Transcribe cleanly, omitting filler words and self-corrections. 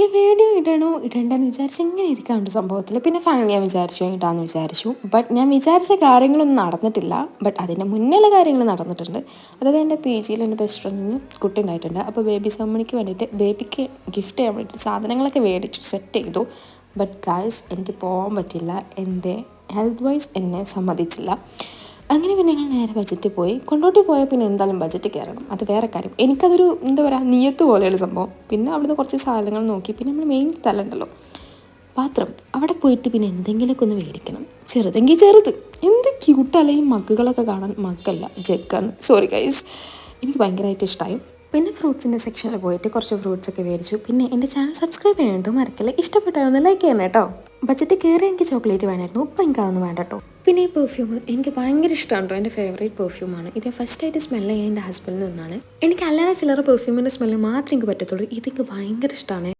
ഈ വീഡിയോ ഇടണോ ഇടണ്ടെന്ന് വിചാരിച്ച് ഇങ്ങനെ ഇരിക്കാറുണ്ട് സംഭവത്തിൽ. പിന്നെ ഫൈനലി ഞാൻ വിചാരിച്ചു ഇടാമെന്ന് വിചാരിച്ചു. ബട്ട് ഞാൻ വിചാരിച്ച കാര്യങ്ങളൊന്നും നടന്നിട്ടില്ല. ബട്ട് അതിൻ്റെ മുന്നേയുള്ള കാര്യങ്ങൾ നടന്നിട്ടുണ്ട്. അതായത് എൻ്റെ പി ജിയിൽ എൻ്റെ ബെസ്റ്റ് ഫ്രണ്ടിന് കുട്ടി ഉണ്ടായിട്ടുണ്ട്. അപ്പോൾ ബേബി സെറമണിക്ക് വേണ്ടിയിട്ട് ബേബിക്ക് ഗിഫ്റ്റ് ചെയ്യാൻ വേണ്ടിയിട്ട് സാധനങ്ങളൊക്കെ മേടിച്ചു, സെറ്റ് ചെയ്തു. ബട്ട് ഗായ്സ് എനിക്ക് പോകാൻ പറ്റില്ല. എൻ്റെ ഹെൽത്ത് വൈസ് എന്നെ സമ്മതിച്ചില്ല. അങ്ങനെ പിന്നെ ഞങ്ങൾ നേരെ ബജറ്റ് പോയി. കൊണ്ടോട്ടി പോയാൽ പിന്നെ എന്തായാലും ബജറ്റ് കയറണം, അത് വേറെ കാര്യം. എനിക്കതൊരു എന്താ പറയുക നിയത്ത് പോലെയുള്ള സംഭവം. പിന്നെ അവിടുന്ന് കുറച്ച് സാധനങ്ങൾ നോക്കി. പിന്നെ നമ്മൾ മെയിൻ സ്ഥലം ഉണ്ടല്ലോ പാത്രം, അവിടെ പോയിട്ട് പിന്നെ എന്തെങ്കിലുമൊക്കെ ഒന്ന് മേടിക്കണം. ചെറുതെങ്കിൽ ചെറുത്, എന്ത് ക്യൂട്ടല്ലേ ഈ മഗ്ഗുകളൊക്കെ കാണാൻ. മഗ്ഗല്ല, ജഗ്ഗാണ്. സോറി ഗൈസ്, എനിക്ക് ഭയങ്കരമായിട്ട് ഇഷ്ടമായി. പിന്നെ ഫ്രൂട്ട്സിൻ്റെ സെക്ഷനിൽ പോയിട്ട് കുറച്ച് ഫ്രൂട്ട്സൊക്കെ മേടിച്ചു. പിന്നെ എൻ്റെ ചാനൽ സബ്സ്ക്രൈബ് ചെയ്യാനായിട്ട് മറക്കല്ലേ. ഇഷ്ടപ്പെട്ടാൽ ഒന്ന് ലൈക്ക് ചെയ്യണം കേട്ടോ. ബജറ്റ് കയറി എനിക്ക് ചോക്ലേറ്റ് വേണമായിരുന്നു, ഇപ്പം എനിക്കതൊന്നും വേണ്ട കേട്ടോ. പിന്നെ ഈ പെർഫ്യൂം എനിക്ക് ഭയങ്കര ഇഷ്ടമാണ് കേട്ടോ. എൻ്റെ ഫേവറേറ്റ് പെർഫ്യൂമാണ് ഇത്. ഫസ്റ്റായിട്ട് സ്മെല്ല് ചെയ്യാൻ എൻ്റെ ഹസ്ബൻഡിൽ നിന്നാണ്. എനിക്ക് അല്ലറ ചില്ലറ പെർഫ്യൂമിൻ്റെ സ്മെല്ല് മാത്രമേ എനിക്ക് പറ്റത്തുള്ളൂ. ഇതെനിക്ക് ഭയങ്കര ഇഷ്ടമാണ്.